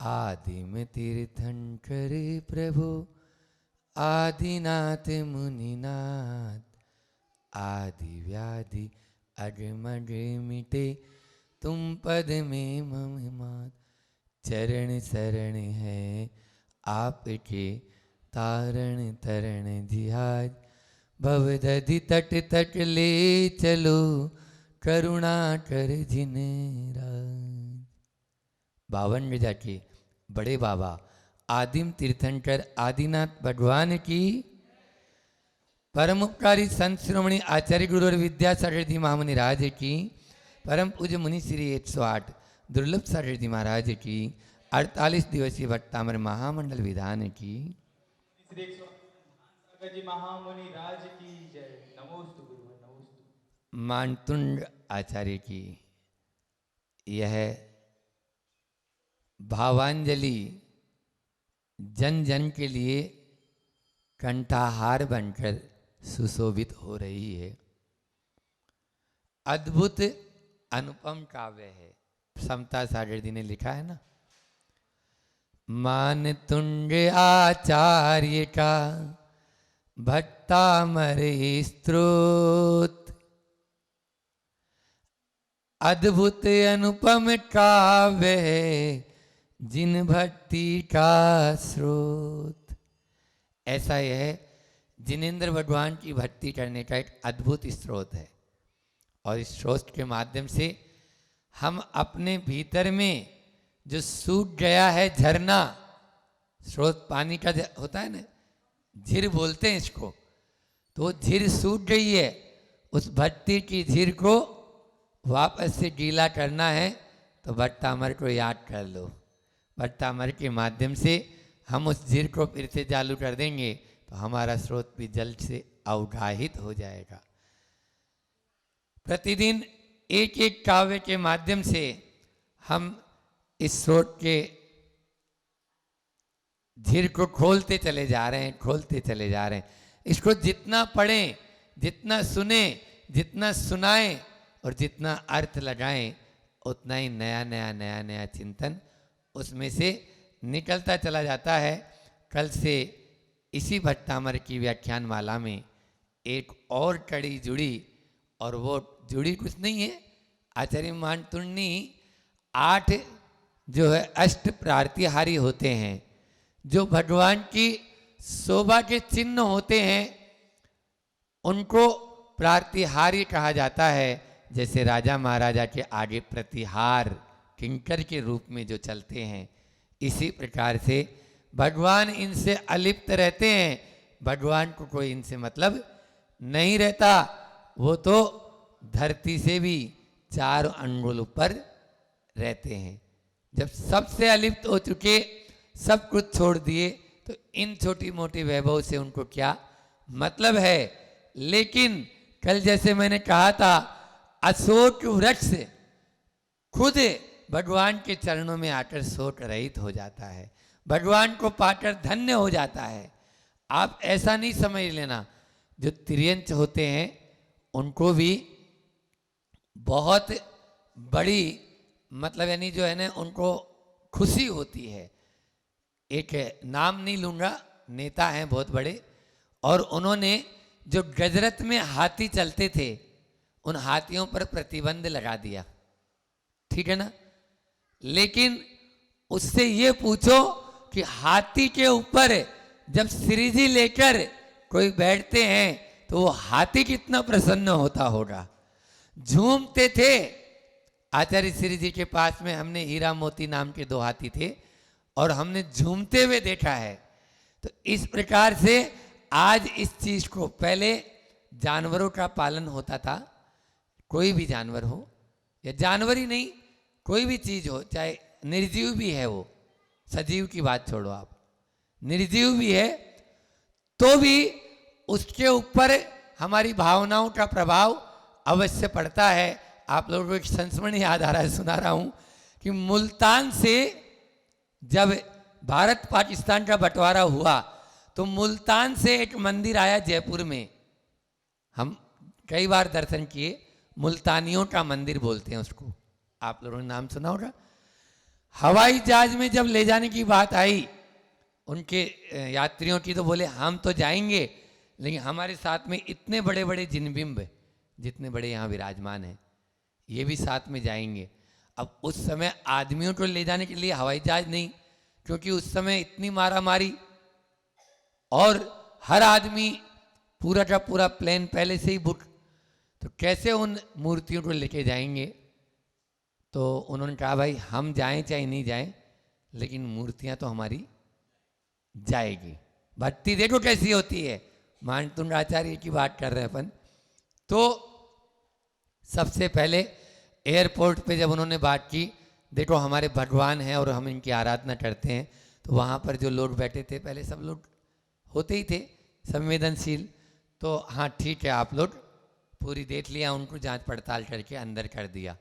आदिम तीर्थंकर प्रभु आदिनाथ मुनिनाथ, आदि व्याधि अजमज मिटे तुम पद में मम मात। चरण शरण है आपके तारण तरण जिहाज, भवदधि तट तट ले चलो करुणा कर जिन राज। 52 गजा के बड़े बाबा आदिम तीर्थंकर आदिनाथ भगवान की, परम उपकारी संत शिरोमणि आचार्य गुरु और विद्यासागर जी महामुनि राज की, परम पूज्य मुनि श्री 108 दुर्लभ सागर जी महाराज की, 48 दिवसीय भट्टामर महामंडल विधान की, श्री 108 जी महामुनि राज की जय। नमोस्तु गुरुवर नमोस्तु। मानतुंड आचार्य की यह भावांजलि जन जन के लिए कंठाहार बनकर सुशोभित हो रही है। अद्भुत अनुपम काव्य है। समता सागर जी ने लिखा है ना, मानतुंड आचार्य का भट्टामर स्तोत्र, अद्भुत अनुपम काव्य है जिन भक्ति का स्रोत। ऐसा यह जिनेंद्र भगवान की भक्ति करने का एक अद्भुत स्रोत है, और इस स्रोत के माध्यम से हम अपने भीतर में जो सूख गया है झरना, स्रोत पानी का होता है ना, झीर बोलते हैं इसको, तो वो झीर सूख गई है, उस भक्ति की झीर को वापस से गीला करना है तो भट्टामर को याद कर लो। भट्टामर के माध्यम से हम उस झीर को फिर से चालू कर देंगे तो हमारा स्रोत भी जल से अवगाहित हो जाएगा। प्रतिदिन एक एक काव्य के माध्यम से हम इस स्रोत के झीर को खोलते चले जा रहे हैं, खोलते चले जा रहे हैं। इसको जितना पढ़ें, जितना सुने, जितना सुनाएं और जितना अर्थ लगाएं, उतना ही नया नया नया नया चिंतन उसमें से निकलता चला जाता है। कल से इसी भट्टामर की व्याख्यान माला में एक और कड़ी जुड़ी, और वो जुड़ी कुछ नहीं है, आचार्य मानतुंडी 8 जो है अष्ट प्रातिहारी होते हैं, जो भगवान की शोभा के चिन्ह होते हैं, उनको प्रातिहारी कहा जाता है। जैसे राजा महाराजा के आगे प्रतिहार किंकर के रूप में जो चलते हैं, इसी प्रकार से भगवान इनसे अलिप्त रहते हैं। भगवान को कोई इनसे मतलब नहीं रहता, वो तो धरती से भी 4 अंगुल ऊपर रहते हैं। जब सबसे अलिप्त हो चुके, सब कुछ छोड़ दिए, तो इन छोटी मोटी वैभव से उनको क्या मतलब है। लेकिन कल जैसे मैंने कहा था, अशोक वृक्ष खुद भगवान के चरणों में आकर शोक रहित हो जाता है, भगवान को पाकर धन्य हो जाता है। आप ऐसा नहीं समझ लेना, जो तिर्यंच होते हैं उनको भी बहुत बड़ी मतलब यानी जो है ना, उनको खुशी होती है। एक नाम नहीं लूँगा, नेता हैं बहुत बड़े, और उन्होंने जो गजरत में हाथी चलते थे, उन हाथियों पर प्रतिबंध लगा दिया, ठीक है ना। लेकिन उससे ये पूछो कि हाथी के ऊपर जब श्री जी लेकर कोई बैठते हैं तो वो हाथी कितना प्रसन्न होता होगा। झूमते थे। आचार्य श्री जी के पास में हमने हीरा मोती नाम के 2 हाथी थे, और हमने झूमते हुए देखा है। तो इस प्रकार से आज इस चीज को, पहले जानवरों का पालन होता था, कोई भी जानवर हो, या जानवर ही नहीं, कोई भी चीज हो, चाहे निर्जीव भी है, वो सजीव की बात छोड़ो आप, निर्जीव भी है, तो भी उसके ऊपर हमारी भावनाओं का प्रभाव अवश्य पड़ता है। आप लोगों को एक संस्मरण याद आ रहा है, सुना रहा हूं कि मुल्तान से जब भारत पाकिस्तान का बंटवारा हुआ, तो मुल्तान से एक मंदिर आया जयपुर में, हम कई बार दर्शन किए, मुल्तानियों का मंदिर बोलते हैं उसको, आप लोगों ने नाम सुना होगा। हवाई जहाज में जब ले जाने की बात आई उनके यात्रियों की, तो बोले हम तो जाएंगे, लेकिन हमारे साथ में इतने बड़े बड़े जिनबिंब जितने बड़े यहाँ विराजमान हैं ये भी साथ में जाएंगे। अब उस समय आदमियों को ले जाने के लिए हवाई जहाज नहीं, क्योंकि उस समय इतनी मारा मारी और हर आदमी पूरा का पूरा प्लेन पहले से ही बुक, तो कैसे उन मूर्तियों को लेके जाएंगे। तो उन्होंने कहा भाई हम जाएं चाहे नहीं जाएं, लेकिन मूर्तियां तो हमारी जाएगी। भक्ति देखो कैसी होती है, मानतुंड आचार्य की बात कर रहे हैं अपन। तो सबसे पहले एयरपोर्ट पे जब उन्होंने बात की, देखो हमारे भगवान हैं और हम इनकी आराधना करते हैं, तो वहाँ पर जो लोग बैठे थे, पहले सब लोग होते ही थे संवेदनशील, तो हाँ ठीक है आप लोग पूरी देख लिया, उनको जांच पड़ताल करके अंदर कर दिया।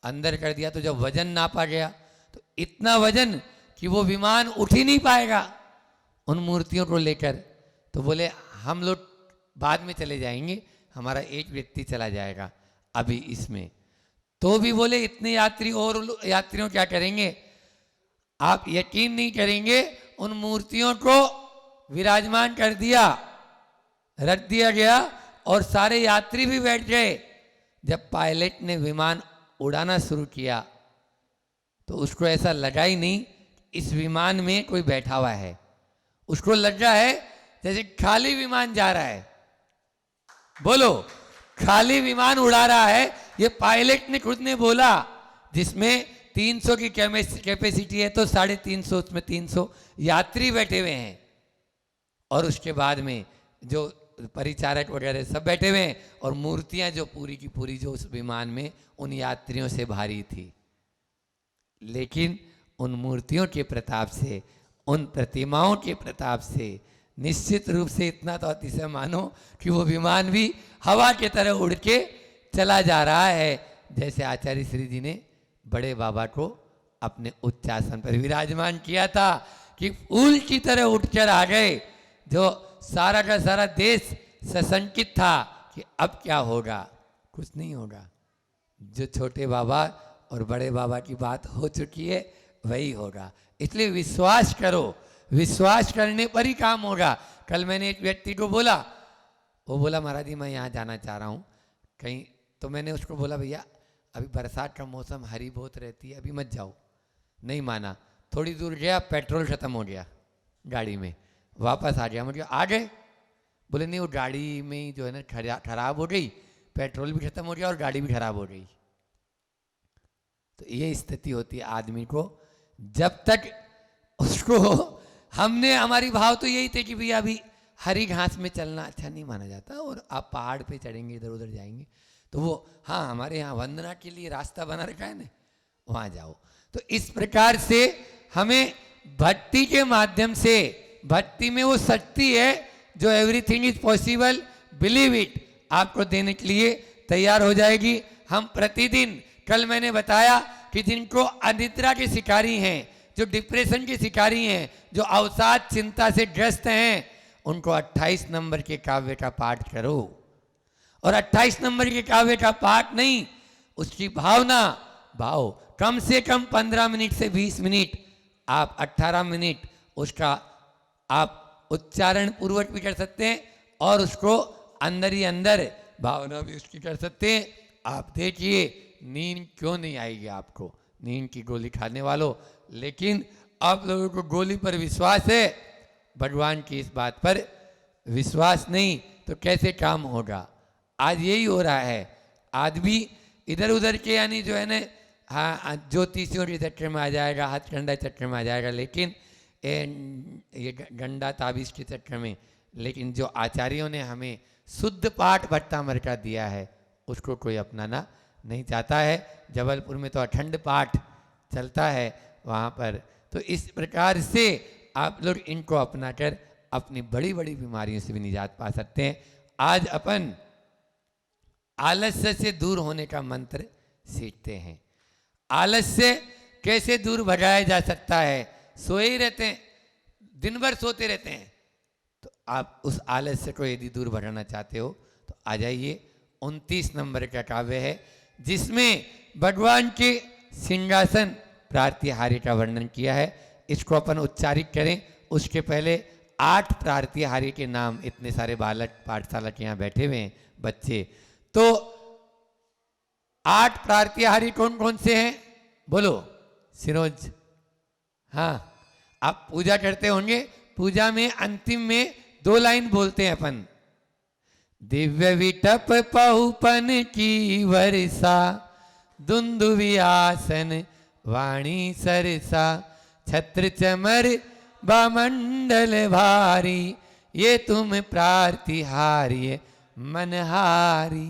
अंदर कर दिया तो जब वजन नापा गया तो इतना वजन कि वो विमान उठ ही नहीं पाएगा उन मूर्तियों को लेकर। तो बोले हम लोग बाद में चले जाएंगे, हमारा एक व्यक्ति चला जाएगा अभी इसमें। तो भी बोले इतने यात्री और यात्रियों क्या करेंगे, आप यकीन नहीं करेंगे, उन मूर्तियों को विराजमान कर दिया, रख दिया गया और सारे यात्री भी बैठ गए। जब पायलट ने विमान उड़ाना शुरू किया तो उसको ऐसा लगा ही नहीं इस विमान में कोई बैठा हुआ है, उसको लग रहा है जैसे खाली विमान जा रहा है। बोलो, खाली विमान उड़ा रहा है। ये पायलट ने खुद ने बोला, जिसमें 300 की कैपेसिटी है तो 350 उसमें 300 यात्री बैठे हुए हैं, और उसके बाद में जो परिचारक वगैरह सब बैठे हुए हैं, और मूर्तियां जो पूरी की पूरी जो उस विमान में उन यात्रियों से भारी थी। लेकिन उन मूर्तियों के प्रताप से, उन प्रतिमाओं के प्रताप से निश्चित रूप से इतना तो अतिशय मानो कि वो विमान भी हवा की तरह उड़ के चला जा रहा है। जैसे आचार्य श्री जी ने बड़े बाबा को अपने उच्चासन पर विराजमान किया था कि फूल की तरह उठकर आ गए, जो सारा का सारा देश सशंकित था कि अब क्या होगा, कुछ नहीं होगा। जो छोटे बाबा और बड़े बाबा की बात हो चुकी है वही होगा। इसलिए विश्वास करो, विश्वास करने पर ही काम होगा। कल मैंने एक व्यक्ति को बोला, वो बोला महाराज जी मैं यहाँ जाना चाह रहा हूँ कहीं, तो मैंने उसको बोला भैया अभी बरसात का मौसम, हरी बहुत रहती है, अभी मत जाओ। नहीं माना, थोड़ी दूर गया, पेट्रोल ख़त्म हो गया गाड़ी में, वापस आ गया। मुझे आ गए, बोले नहीं वो गाड़ी में ही जो है ना खराब हो गई, पेट्रोल भी ख़त्म हो गया और गाड़ी भी खराब हो गई। तो ये स्थिति होती है आदमी को, जब तक उसको हमने, हमारी भाव तो यही थे कि भैया अभी हरी घास में चलना अच्छा नहीं माना जाता, और आप पहाड़ पे चढ़ेंगे, इधर उधर जाएंगे, तो वो हाँ हमारे यहाँ वंदना के लिए रास्ता बना रखा है ना, वहाँ जाओ। तो इस प्रकार से हमें भक्ति के माध्यम से, भक्ति में वो शक्ति है जो everything is possible, believe it, आपको देने के लिए तैयार हो जाएगी। हम प्रतिदिन, कल मैंने बताया कि जिनको अनिद्रा के शिकारी हैं, जो डिप्रेशन के शिकारी हैं, जो अवसाद चिंता से ग्रस्त हैं, उनको 28 नंबर के काव्य का पाठ करो। और 28 नंबर के काव्य का पाठ नहीं, उसकी भावना, भाव कम से कम 15 मिनट से 20 मिनट, आप 18 मिनट उसका आप उच्चारण पूर्वक भी कर सकते हैं, और उसको अंदर ही अंदर भावना भी उसकी कर सकते हैं। आप देखिए नींद क्यों नहीं आएगी आपको, नींद की गोली खाने वालों। लेकिन आप लोगों को गोली पर विश्वास है, भगवान की इस बात पर विश्वास नहीं, तो कैसे काम होगा। आज यही हो रहा है, आदमी इधर उधर के यानी जो है ना, हाँ ज्योतिषियों के चक्कर में आ जाएगा, हथकंडा चक्कर में आ जाएगा, लेकिन ये गंडा ताबीज के चक्कर में। लेकिन जो आचार्यों ने हमें शुद्ध पाठ भट्टामर का दिया है उसको कोई अपनाना नहीं चाहता है। जबलपुर में तो अखंड पाठ चलता है वहाँ पर। तो इस प्रकार से आप लोग इनको अपनाकर अपनी बड़ी बड़ी बीमारियों से भी निजात पा सकते हैं। आज अपन आलस्य से दूर होने का मंत्र सीखते हैं। आलस्य कैसे दूर भगाया जा सकता है। सोए ही रहते हैं, दिन भर सोते रहते हैं, तो आप उस आलस्य को यदि दूर भगाना चाहते हो तो आ जाइए। 29 नंबर का काव्य है जिसमें भगवान के सिंहासन प्रातिहार्य का वर्णन किया है। इसको अपन उच्चारित करें उसके पहले 8 प्रातिहार्य के नाम, इतने सारे बालक पाठशाला के यहाँ बैठे हुए हैं बच्चे, तो 8 प्रातिहार्य कौन कौन से हैं बोलो सिरोज। हाँ, आप पूजा करते होंगे, पूजा में अंतिम में 2 लाइन बोलते हैं अपन, दिव्य विटप पहुपन की वर्षा, दुंदुभि आसन वाणी सरसा, छत्र चमर बामंडल भारी, ये तुम प्रातिहार्य मनहारी।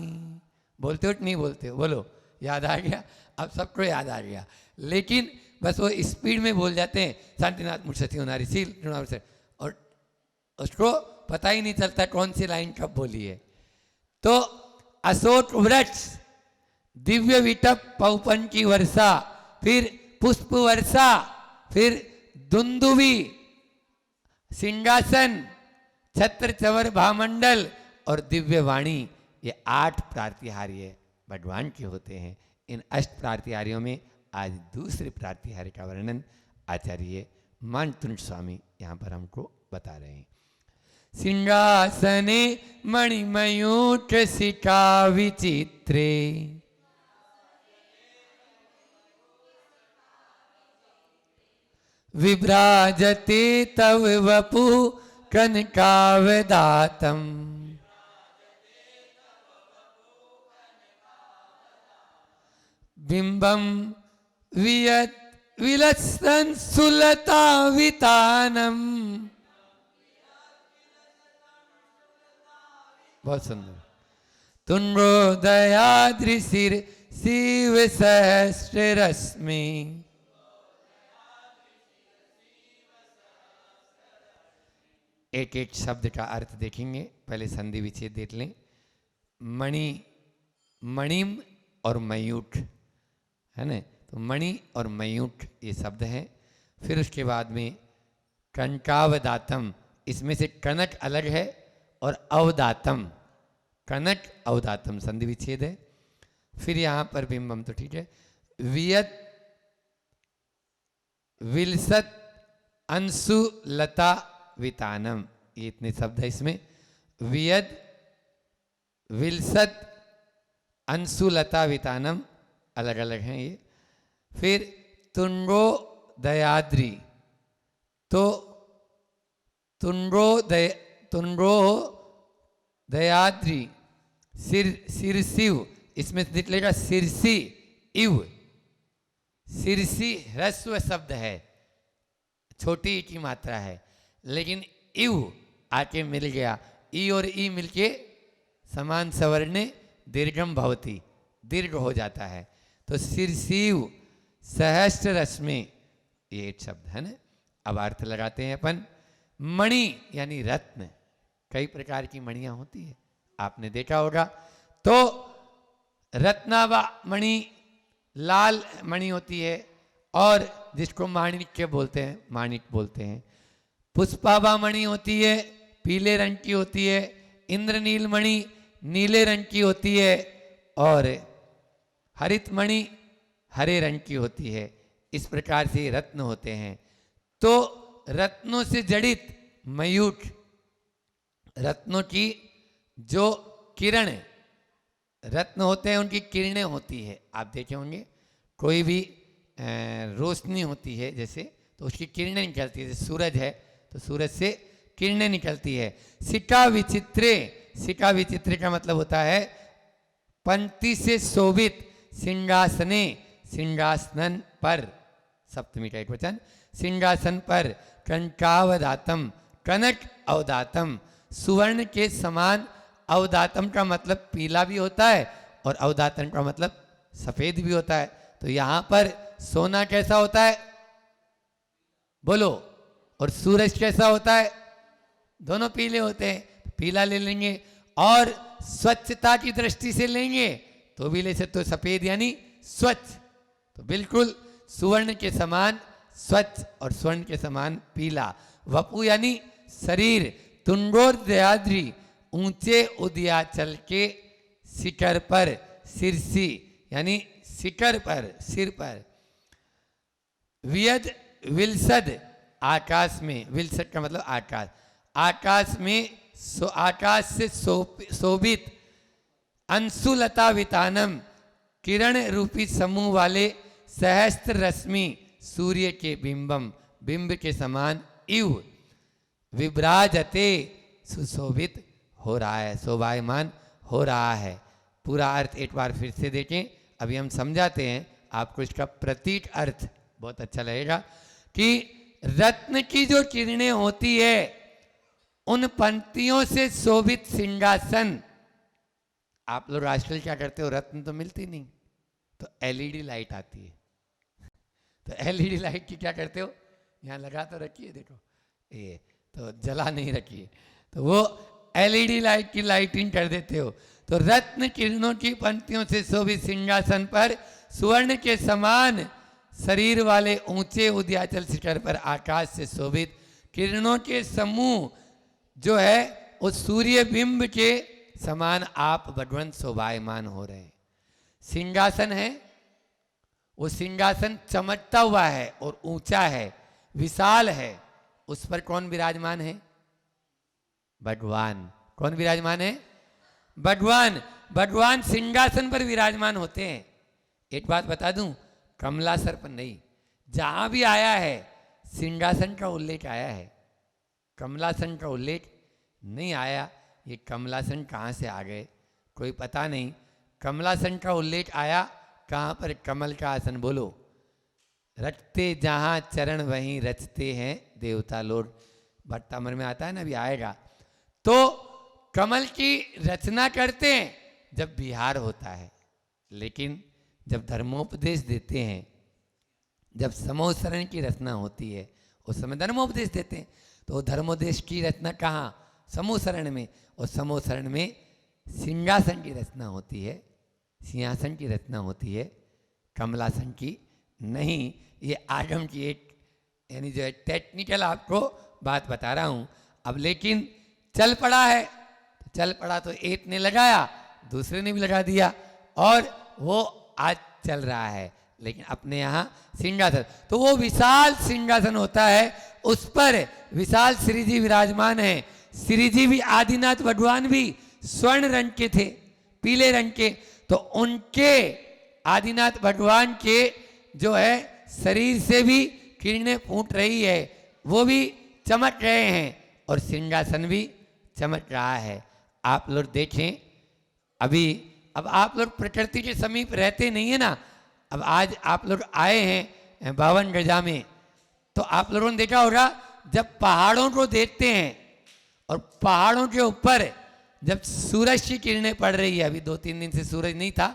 बोलते हो कि नहीं बोलते हो बोलो, याद आ गया? अब सबको याद आ गया, लेकिन बस वो स्पीड में बोल जाते हैं, शांतिनाथ मुर्सती होनारी सील, और उसको पता ही नहीं चलता कौन सी लाइन कब बोली है। तो अशोक वृक्ष, दिव्य विटप पौपन की वर्षा, फिर पुष्प वर्षा, फिर दुंदुभि, सिंहासन, छत्र चवर भामंडल और दिव्य वाणी, ये 8 प्रातिहार्य भगवान के होते हैं। इन 8 प्रातिहार्यों में आज दूसरे प्रातिहार्य का वर्णन आचार्य मानतुंड स्वामी यहाँ पर हमको बता रहे हैं। सिंहासने मणिमयूख शिखा विचित्रे, विभ्राजते तव वपु कनकावदातम, बिंबम वियत विलसन सुलता वितानम। बहुत सुंदर। तुंगोदयाद्रि सिर शिव सहस्र रश्मि, एक एक शब्द का अर्थ देखेंगे, पहले संधि विच्छेद देख लें। मणि, मणिम और मयूख है ना, तो मणि और मयूख ये शब्द हैं। फिर उसके बाद में कनकावदातम, इसमें से कनक अलग है और अवदातम, कनक अवदातम संधि विच्छेद है। फिर यहाँ पर बिंबम तो ठीक है, वियत विलसत अंशु लता वितानम, ये इतने शब्द है इसमें। वियद विलसत अंशु लता वितानम अलग अलग हैं ये। फिर तुंगो दयाद्री, तो तुंगो दयाद्री, सिर शिव, इसमें निकलेगा सिरसी इव, सिरसी ह्रस्व शब्द है, छोटी की मात्रा है, लेकिन इव आके मिल गया, ई और ई मिलके समान सवर्णे दीर्घम भवती, दीर्घ हो जाता है। तो सिरसीव सहस्त्र रश्मि, ये एक शब्द है ना। अब अर्थ लगाते हैं अपन। मणि यानी रत्न, कई प्रकार की मणियां होती है, आपने देखा होगा। तो रत्नावा मणि लाल मणि होती है, और जिसको माणिक्य बोलते हैं, माणिक बोलते हैं। पुष्पाभा मणि होती है, पीले रंग की होती है। इंद्रनील मणि नीले रंग की होती है, और हरित मणि हरे रंग की होती है। इस प्रकार से रत्न होते हैं। तो रत्नों से जड़ित मयूख, रत्नों की जो किरण रत्न होते हैं उनकी किरणें होती है। आप देखे होंगे कोई भी रोशनी होती है जैसे, तो उसकी किरणें निकलती है। जैसे सूरज है तो सूरज से किरणें निकलती है। शिखा विचित्रे, शिखा विचित्रे का मतलब होता है पंक्ति से शोभित सिंहासने, सिंहासन पर, सप्तमी का एक वचन, सिंहासन पर कनकावदातम, कनक अवदातम, सुवर्ण के समान। अवदातम का मतलब पीला भी होता है और अवदातम का मतलब सफेद भी होता है। तो यहाँ पर सोना कैसा होता है बोलो, और सूरज कैसा होता है, दोनों पीले होते हैं, पीला ले लेंगे। और स्वच्छता की दृष्टि से लेंगे तो भी ले सकते हो सफेद यानी स्वच्छ, तो बिल्कुल सुवर्ण के समान स्वच्छ और स्वर्ण के समान पीला। वपु यानी शरीर, तुंगोर दयाद्री, ऊंचे उदयाचल के शिखर पर, सिरसी यानी शिखर पर, सिर पर। वियद विलसद, आकाश में, विलसद का मतलब आकाश, आकाश में आकाश से शोभित अंशुलता वितानम, किरण रूपी समूह वाले सहस्त्र रश्मि सूर्य के बिंबम, बिंब के समान इव विभ्राजते, सुशोभित हो रहा है, शोभायमान हो रहा है। पूरा अर्थ एक बार फिर से देखें, अभी हम समझाते हैं आपको इसका प्रतीक अर्थ, बहुत अच्छा लगेगा कि रत्न की जो किरणें होती है उन पंक्तियों से शोभित सिंहासन। आप लोग आजकल क्या करते हो, रत्न तो मिलती नहीं तो एलईडी लाइट आती है, तो एलईडी लाइट की क्या करते हो, यहाँ लगा तो रखिए, देखो ये तो जला नहीं रखिए, तो वो एलईडी लाइट की लाइटिंग कर देते हो। तो रत्न किरणों की पंक्तियों से शोभित सिंहासन पर स्वर्ण के समान शरीर वाले ऊंचे उदयाचल शिखर पर आकाश से शोभित किरणों के समूह जो है उस सूर्य बिंब के समान आप भगवान शोभायमान हो रहे हैं। सिंहासन है, वो सिंहासन चमकता हुआ है और ऊंचा है, विशाल है, उस पर कौन विराजमान है, भगवान। कौन विराजमान है, भगवान। भगवान सिंहासन पर विराजमान होते हैं। एक बात बता दूं, कमलासर पर नहीं, जहां भी आया है सिंहासन का उल्लेख आया है, कमलासन का उल्लेख नहीं आया। ये कमलासन कहाँ से आ गए कोई पता नहीं। कमलासन का उल्लेख आया कहाँ पर, कमल का आसन बोलो, रखते जहाँ चरण वहीं रचते हैं देवता लोग, भट्टामर में आता है ना, अभी आएगा। तो कमल की रचना करते हैं जब विहार होता है, लेकिन जब धर्मोपदेश देते हैं, जब समोसरण की रचना होती है उस समय धर्मोपदेश देते हैं। तो धर्मोपदेश की रचना कहाँ, समोसरण में, और समोसरण में सिंहासन की रचना होती है, सिंहासन की रचना होती है, कमलासन की नहीं। ये आगम की एक यानी जो है टेक्निकल आपको बात बता रहा हूँ। अब लेकिन चल पड़ा है, चल पड़ा तो एक ने लगाया, दूसरे ने भी लगा दिया, और वो आज चल रहा है। लेकिन अपने यहाँ सिंहासन, तो वो विशाल सिंहासन होता है, उस पर विशाल श्री जी विराजमान है। श्री जी भी, आदिनाथ भगवान भी स्वर्ण रंग के थे, पीले रंग के, तो उनके आदिनाथ भगवान के जो है शरीर से भी किरणें फूट रही है, वो भी चमक रहे हैं, और सिंहासन भी चमक रहा है। आप लोग देखें अभी, अब आप लोग प्रकृति के समीप रहते नहीं है ना। अब आज आप लोग आए हैं 52 गजा में, तो आप लोगों ने देखा होगा जब पहाड़ों को देखते हैं और पहाड़ों के ऊपर जब सूरज की किरणें पड़ रही है, अभी 2-3 दिन से सूरज नहीं था,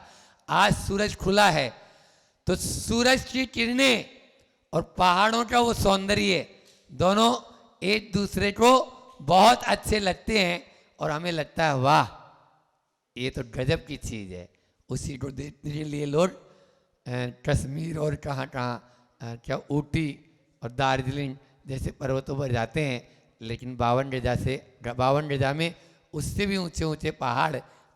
आज सूरज खुला है, तो सूरज की किरणें और पहाड़ों का वो सौंदर्य दोनों एक दूसरे को बहुत अच्छे लगते हैं, और हमें लगता है वाह ये तो गजब की चीज़ है। उसी को देखने के लिए लोग कश्मीर और कहाँ क्या ऊटी और दार्जिलिंग जैसे पर्वतों पर जाते हैं। लेकिन 52 गजा में उससे भी ऊंचे ऊंचे पहाड़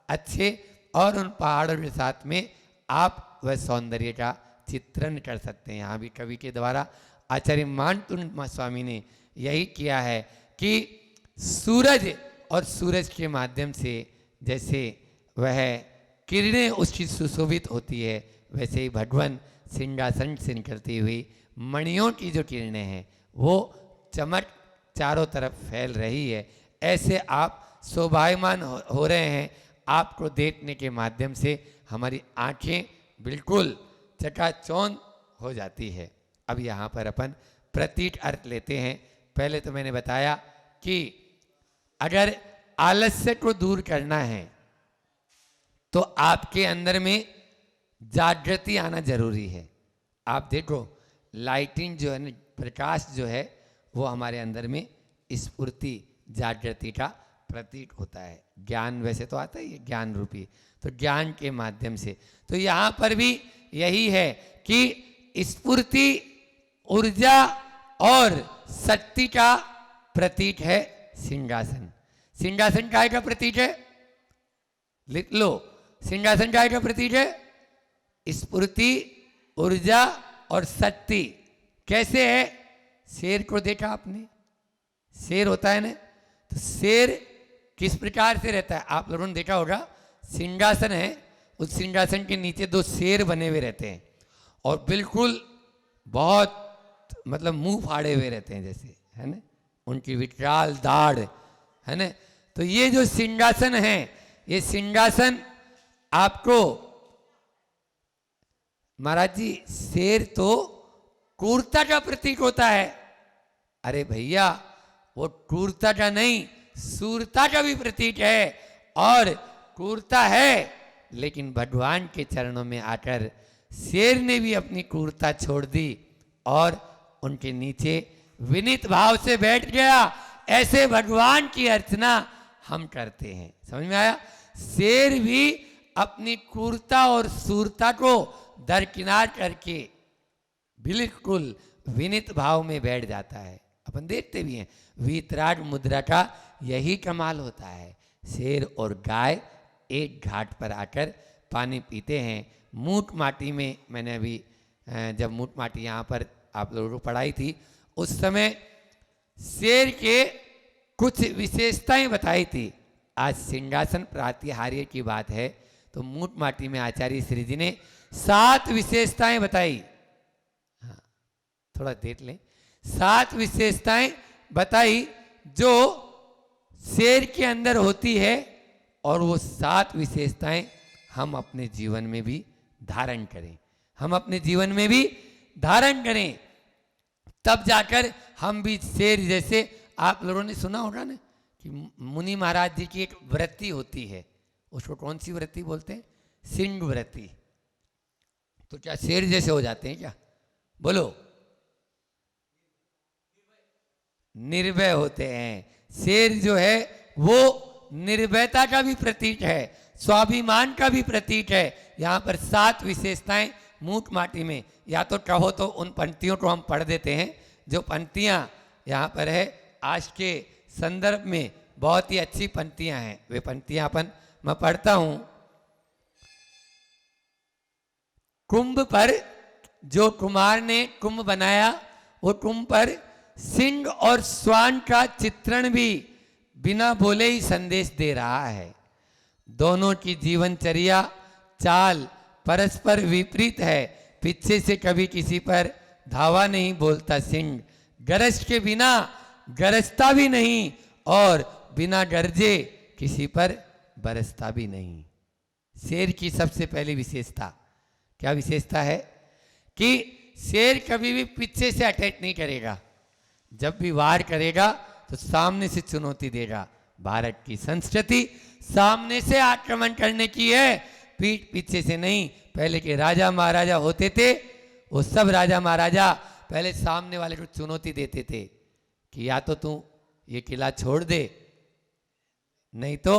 अच्छे, और उन पहाड़ों के साथ में आप वह सौंदर्य का चित्रण कर सकते हैं। यहाँ भी कवि के द्वारा आचार्य मानतुंड स्वामी ने यही किया है कि सूरज और सूरज के माध्यम से जैसे वह किरणें उसकी सुशोभित होती है, वैसे ही भगवान सिंहासन से निकलती हुई मणियों की जो किरणें हैं वो चमक चारों तरफ फैल रही है। ऐसे आप शोभायमान हो रहे हैं। आपको देखने के माध्यम से हमारी आंखें बिल्कुल चकाचौंध हो जाती है। अब यहाँ पर अपन प्रतीक अर्थ लेते हैं। पहले तो मैंने बताया कि अगर आलस्य को दूर करना है तो आपके अंदर में जागृति आना जरूरी है। आप देखो लाइटिंग जो है ना, प्रकाश जो है वो हमारे अंदर में स्फूर्ति जागृति का प्रतीक होता है। ज्ञान वैसे तो आता ही है, ज्ञान रूपी, तो ज्ञान के माध्यम से। तो यहाँ पर भी यही है कि स्फूर्ति, ऊर्जा और शक्ति का प्रतीक है सिंहासन। सिंहासन काय का प्रतीक है, लिख लो, सिंहासन काय का प्रतीक है, स्फूर्ति, ऊर्जा और शक्ति कैसे है? शेर को देखा आपने? शेर होता है ना, तो शेर किस प्रकार से रहता है? आप लोगों ने देखा होगा, सिंहासन है, उस सिंहासन के नीचे दो शेर बने हुए रहते हैं और बिल्कुल बहुत मतलब मुंह फाड़े हुए रहते हैं जैसे, है ना, उनकी विकराल दाढ़, है ना। तो ये जो सिंहासन है, ये सिंहासन आपको महाराज जी, शेर तो क्रूरता का प्रतीक होता है। अरे भैया, वो क्रूरता का नहीं, सूरता का भी प्रतीक है। और क्रूरता है, लेकिन भगवान के चरणों में आकर शेर ने भी अपनी क्रूरता छोड़ दी और उनके नीचे विनीत भाव से बैठ गया। ऐसे भगवान की अर्चना हम करते हैं। समझ में आया? शेर भी अपनी क्रूरता और सूरता को दरकिनार करके बिल्कुल विनीत भाव में बैठ जाता है। अपन देखते भी हैं, वीतराग मुद्रा का यही कमाल होता है। शेर और गाय एक घाट पर आकर पानी पीते हैं। मूठ माटी में, मैंने अभी जब मूठ माटी यहाँ पर आप लोगों को पढ़ाई थी, उस समय शेर के कुछ विशेषताएं बताई थी। आज सिंहासन प्रातिहार्य की बात है, तो मूठ माटी में आचार्य श्री जी ने 7 विशेषताएं बताई। हाँ, थोड़ा देख लें। 7 विशेषताएं बताई जो शेर के अंदर होती है, और वो 7 विशेषताएं हम अपने जीवन में भी धारण करें, हम अपने जीवन में भी धारण करें, तब जाकर हम भी शेर जैसे। आप लोगों ने सुना होगा ना कि मुनि महाराज जी की एक वृत्ति होती है, उसको कौन सी वृत्ति बोलते हैं? सिंह वृत्ति। तो क्या शेर जैसे हो जाते हैं क्या? बोलो। निर्भय होते हैं। शेर जो है वो निर्भयता का भी प्रतीक है, स्वाभिमान का भी प्रतीक है। यहाँ पर 7 विशेषताएं मूठ माटी में, या तो कहो तो उन पंक्तियों को हम पढ़ देते हैं जो पंक्तियाँ यहाँ पर है। आज के संदर्भ में बहुत ही अच्छी पंक्तियाँ हैं, वे पंक्तियाँ मैं पढ़ता हूँ। कुंभ पर जो कुमार ने कुंभ बनाया, वो कुंभ पर सिंह और श्वान का चित्रण भी बिना बोले ही संदेश दे रहा है। दोनों की जीवनचर्या चाल परस्पर विपरीत है। पीछे से कभी किसी पर धावा नहीं बोलता सिंह, गरज के बिना गरजता भी नहीं, और बिना गरजे किसी पर बरसता भी नहीं। शेर की सबसे पहली विशेषता क्या विशेषता है? कि शेर कभी भी पीछे से अटैक नहीं करेगा। जब भी वार करेगा तो सामने से चुनौती देगा। भारत की संस्कृति सामने से आक्रमण करने की है, पीठ पीछे से नहीं। पहले के राजा महाराजा होते थे, वो सब राजा महाराजा पहले सामने वाले को चुनौती देते थे कि या तो तू ये किला छोड़ दे, नहीं तो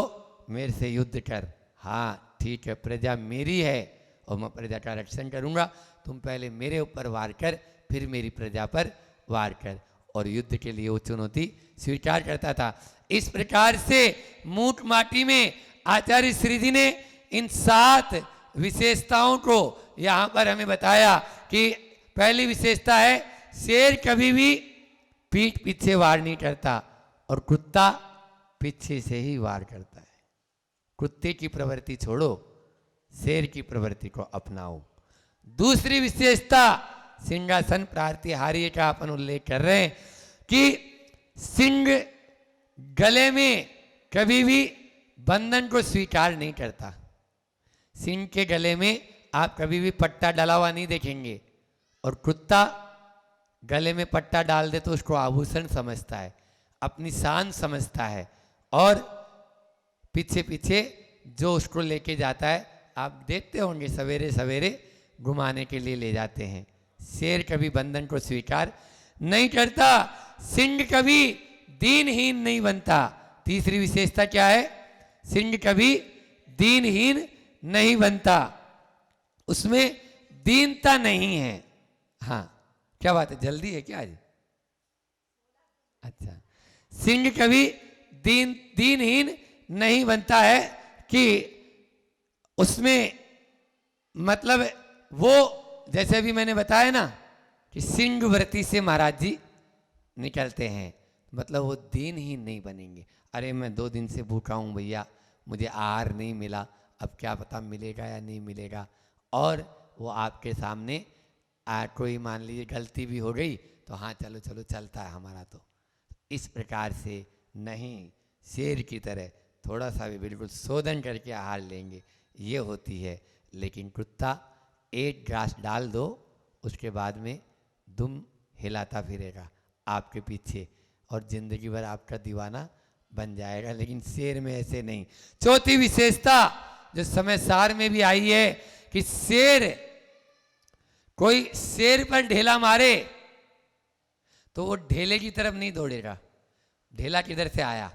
मेरे से युद्ध कर। हाँ ठीक है, प्रजा मेरी है और मैं प्रजा का रक्षण करूंगा, तुम पहले मेरे ऊपर वार कर, फिर मेरी प्रजा पर वार कर। और युद्ध के लिए वो चुनौती स्वीकार करता था। इस प्रकार से मूठ माटी में आचार्य श्री जी ने इन 7 विशेषताओं को यहाँ पर हमें बताया कि पहली विशेषता है, शेर कभी भी पीठ पीछे वार नहीं करता और कुत्ता पीछे से ही वार करता है। कुत्ते की प्रवृत्ति छोड़ो, शेर की प्रवृत्ति को अपनाओ। दूसरी विशेषता सिंहासन प्रातिहार्य का अपन उल्लेख कर रहे हैं कि सिंह गले में कभी भी बंधन को स्वीकार नहीं करता। सिंह के गले में आप कभी भी पट्टा डाला हुआ नहीं देखेंगे, और कुत्ता गले में पट्टा डाल दे तो उसको आभूषण समझता है, अपनी शान समझता है, और पीछे पीछे जो उसको लेके जाता है, आप देखते होंगे सवेरे सवेरे घुमाने के लिए ले जाते हैं। शेर कभी बंधन को स्वीकार नहीं करता, सिंह कभी दीनहीन नहीं बनता। तीसरी विशेषता क्या है? सिंह कभी दीनहीन नहीं बनता, उसमें दीनता नहीं है। हाँ क्या बात है, जल्दी है क्या आज? अच्छा, सिंह कभी दीनहीन नहीं बनता है कि उसमें मतलब वो, जैसे भी मैंने बताया ना कि सिंह व्रती से महाराज जी निकलते हैं, मतलब वो दीनहीन नहीं बनेंगे। अरे मैं 2 दिन से भूखा हूँ भैया, मुझे आहार नहीं मिला, अब क्या पता मिलेगा या नहीं मिलेगा। और वो आपके सामने कोई मान लीजिए गलती भी हो गई तो हाँ चलो चलो चलता है हमारा। तो इस प्रकार से नहीं, शेर की तरह थोड़ा सा भी बिल्कुल शोधन करके आहार लेंगे, ये होती है। लेकिन कुत्ता एक ग्रास डाल दो, उसके बाद में दुम हिलाता फिरेगा आपके पीछे और जिंदगी भर आपका दीवाना बन जाएगा। लेकिन शेर में ऐसे नहीं। चौथी विशेषता जो समय सार में भी आई है कि शेर, कोई शेर पर ढेला मारे तो वो ढेले की तरफ नहीं दौड़ेगा। ढेला किधर से आया,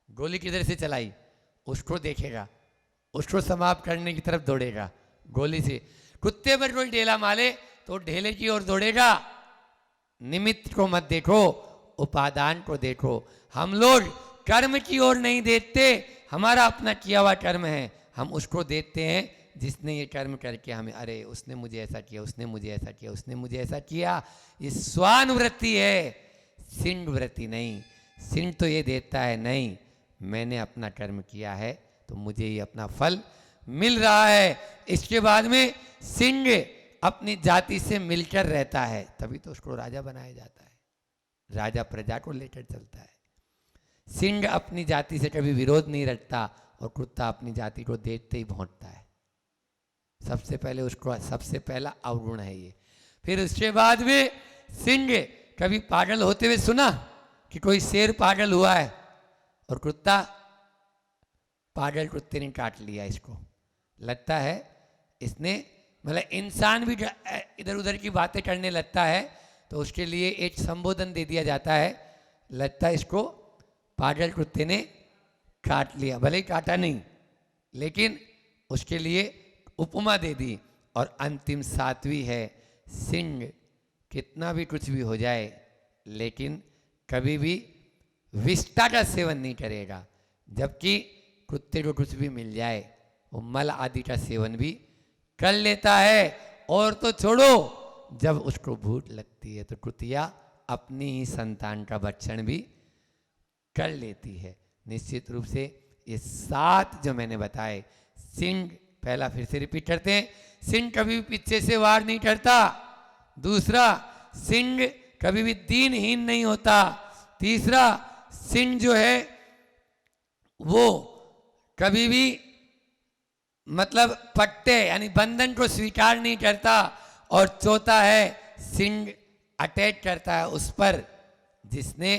गोली किधर से चलाई, उसको देखेगा, उसको समाप्त करने की तरफ दौड़ेगा गोली से। कुत्ते पर कोई ढेला मारे तो ढेले की ओर दौड़ेगा। निमित्त को मत देखो, उपादान को देखो। हम लोग कर्म की ओर नहीं देखते, हमारा अपना किया हुआ कर्म है, हम उसको देखते हैं जिसने ये कर्म करके हमें, अरे उसने मुझे ऐसा किया, उसने मुझे ऐसा किया, उसने मुझे ऐसा किया। ये स्वानुवृत्ति है, सिंह वृत्ति नहीं। सिंह तो ये देता है, नहीं मैंने अपना कर्म किया है तो मुझे ये अपना फल मिल रहा है। इसके बाद में सिंह अपनी जाति से मिलकर रहता है, तभी तो उसको राजा बनाया जाता है। राजा प्रजा को लेकर चलता है। सिंह अपनी जाति से कभी विरोध नहीं रखता और कुत्ता अपनी जाति को देखते ही भौंकता है। सबसे पहले उसको, सबसे पहला अवगुण है ये। फिर उसके बाद में सिंह कभी पागल होते हुए सुना कि कोई शेर पागल हुआ है और कुत्ता, पागल कुत्ते ने काट लिया इसको, लगता है इसने, मतलब इंसान भी इधर उधर की बातें करने लगता है तो उसके लिए एक संबोधन दे दिया जाता है, लगता है इसको पागल कुत्ते ने काट लिया। भले ही काटा नहीं, लेकिन उसके लिए उपमा दे दी। और अंतिम 7वीं है, सिंह कितना भी कुछ भी हो जाए लेकिन कभी भी विष्ठा का सेवन नहीं करेगा। जबकि कुत्ते को कुछ भी मिल जाए वो मल आदि का सेवन भी कर लेता है। और तो छोड़ो, जब उसको भूख लगती है तो कुतिया अपनी ही संतान का भक्षण भी कर लेती है। निश्चित रूप से ये 7 जो मैंने बताए, सिंह, पहला फिर से रिपीट करते हैं, सिंह कभी भी पीछे से वार नहीं करता। दूसरा, सिंह कभी भी दीनहीन नहीं होता। तीसरा, सिंह जो है वो कभी भी मतलब पट्टे यानी बंधन को स्वीकार नहीं करता। और चौथा है, सिंह अटैक करता है उस पर जिसने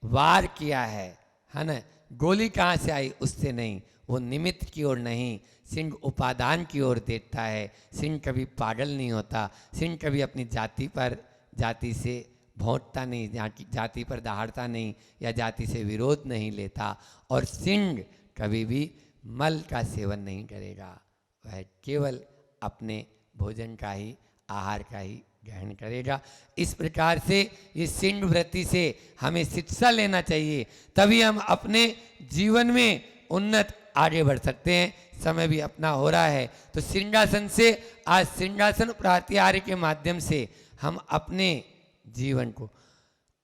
वार किया है ना। गोली कहाँ से आई उससे नहीं, वो निमित्त की ओर नहीं, सिंह उपादान की ओर देखता है। सिंह कभी पागल नहीं होता। सिंह कभी अपनी जाति से भौंकता नहीं, जाति पर दहाड़ता नहीं या जाति से विरोध नहीं लेता। और सिंह कभी भी मल का सेवन नहीं करेगा, वह केवल अपने भोजन का ही, आहार का ही ग्रहण करेगा। इस प्रकार से ये सिंह वृत्ति से हमें शिक्षा लेना चाहिए, तभी हम अपने जीवन में उन्नत आगे बढ़ सकते हैं। समय भी अपना हो रहा है तो सिंहासन से, आज सिंहासन प्रत्याहार के माध्यम से हम अपने जीवन को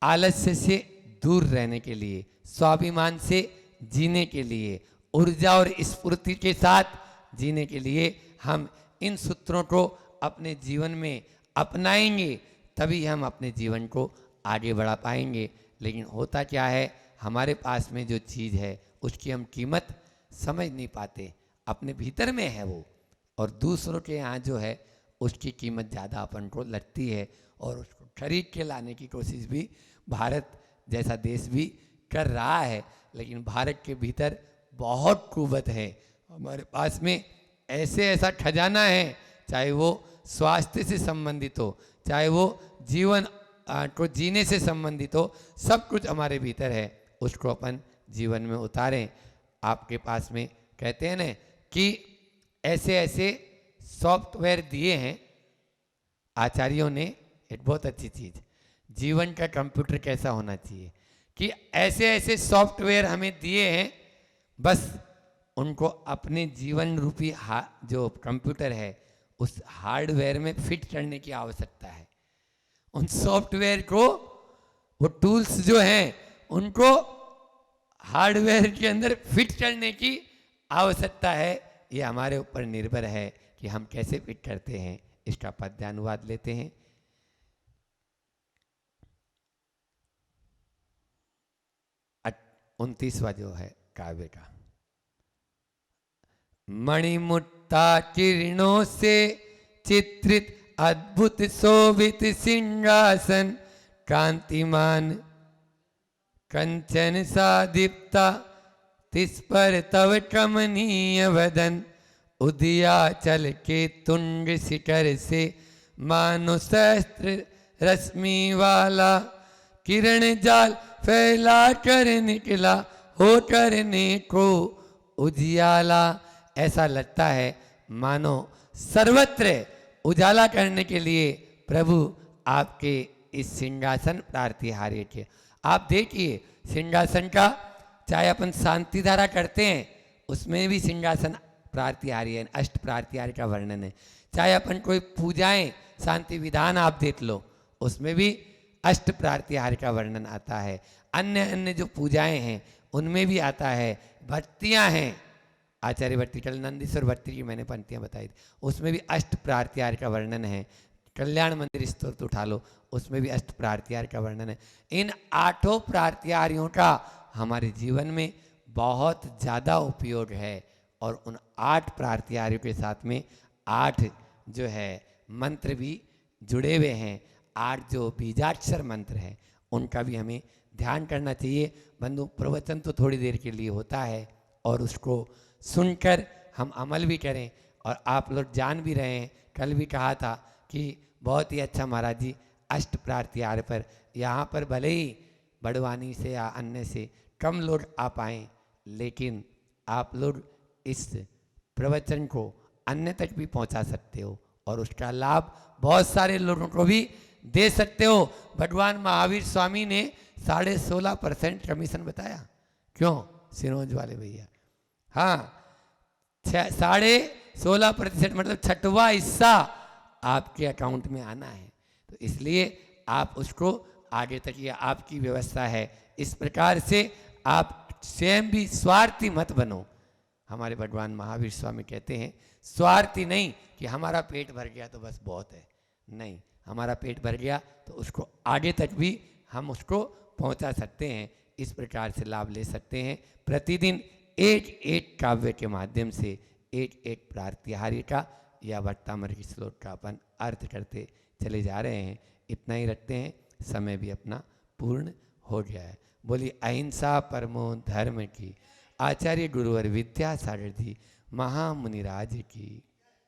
आलस्य से दूर रहने के लिए, स्वाभिमान से जीने के लिए, ऊर्जा और स्फूर्ति के साथ जीने के लिए हम इन सूत्रों को अपने जीवन में अपनाएंगे, तभी हम अपने जीवन को आगे बढ़ा पाएंगे। लेकिन होता क्या है, हमारे पास में जो चीज़ है उसकी हम कीमत समझ नहीं पाते, अपने भीतर में है वो, और दूसरों के यहाँ जो है उसकी कीमत ज़्यादा अपन को लगती है और उसको खरीद के लाने की कोशिश भी भारत जैसा देश भी कर रहा है। लेकिन भारत के भीतर बहुत कुवत है। हमारे पास में ऐसा खजाना है, चाहे वो स्वास्थ्य से संबंधित हो, चाहे वो जीवन को जीने से संबंधित हो, सब कुछ हमारे भीतर है, उसको अपन जीवन में उतारें। आपके पास में कहते हैं ना कि ऐसे ऐसे सॉफ्टवेयर दिए हैं आचार्यों ने, एक बहुत अच्छी चीज़, जीवन का कंप्यूटर कैसा होना चाहिए, कि ऐसे ऐसे सॉफ्टवेयर हमें दिए हैं, बस उनको अपने जीवन रूपी जो कंप्यूटर है उस हार्डवेयर में फिट करने की आवश्यकता है। उन सॉफ्टवेयर को, वो टूल्स जो हैं उनको हार्डवेयर के अंदर फिट करने की आवश्यकता है। ये हमारे ऊपर निर्भर है कि हम कैसे फिट करते हैं। इसका पद्यानुवाद लेते हैं। 29वां जो है काव्य का। मणिमुक्ता किरणों से चित्रित अद्भुत शोभित सिंहासन, कांतिमान कंचन सा दीप्ता, तिस पर तव कमनीय वदन, उदयाचल के तुंग शिखर से मानो सहस्त्र रश्मि वाला, किरण जाल फैला कर निकला हो करने को उजियाला। ऐसा लगता है मानो सर्वत्र उजाला करने के लिए प्रभु आपके इस सिंहासन प्रातिहार्य के। आप देखिए सिंहासन का, चाहे अपन शांति धारा करते हैं उसमें भी सिंहासन प्रातिहार्य है, अष्ट प्रातिहार्य का वर्णन है। चाहे अपन कोई पूजाएं शांति विधान आप देख लो, उसमें भी अष्ट प्रातिहार्य का वर्णन आता है। अन्य अन्य जो पूजाएं हैं उनमें भी आता है। भक्तियां हैं, आचार्य भट्टी, कल नंदीश्वर भट्टी की मैंने पंक्तियां बताई थी, उसमें भी अष्ट प्रातिहार्य का वर्णन है। कल्याण मंदिर स्तोत्र उठा लो, उसमें भी अष्ट प्रातिहार्य का वर्णन है। इन 8 प्रातिहार्यों का हमारे जीवन में बहुत ज़्यादा उपयोग है। और उन 8 प्रातिहार्यों के साथ में 8 जो है मंत्र भी जुड़े हुए हैं। 8 जो बीजाक्षर मंत्र हैं उनका भी हमें ध्यान करना चाहिए। बंधु, प्रवचन तो थोड़ी देर के लिए होता है और उसको सुनकर हम अमल भी करें। और आप लोग जान भी रहे हैं, कल भी कहा था कि बहुत ही अच्छा महाराज जी अष्ट प्रातिहार्य पर, यहाँ पर भले ही बड़वानी से या अन्य से कम लोग आ पाएँ, लेकिन आप लोग इस प्रवचन को अन्य तक भी पहुंचा सकते हो और उसका लाभ बहुत सारे लोगों को भी दे सकते हो। भगवान महावीर स्वामी ने 16.5% कमीशन बताया। क्यों? सिनोज वाले भैया, हाँ, 16.5% मतलब 6वां हिस्सा आपके अकाउंट में आना है। तो इसलिए आप उसको आगे तक, ये आपकी व्यवस्था है। इस प्रकार से आप स्वयं भी स्वार्थी मत बनो। हमारे भगवान महावीर स्वामी कहते हैं स्वार्थी नहीं कि हमारा पेट भर गया तो बस बहुत है। नहीं, हमारा पेट भर गया तो उसको आगे तक भी हम उसको पहुंचा सकते हैं। इस प्रकार से लाभ ले सकते हैं। प्रतिदिन एक एक काव्य के माध्यम से एक एक प्रातिहार्य का या भट्टामृत की श्लोक का अपन अर्थ करते चले जा रहे हैं। इतना ही रखते हैं, समय भी अपना पूर्ण हो गया है। बोलिए अहिंसा परमो धर्म की, आचार्य गुरुवर विद्यासागर जी महामुनिराज की।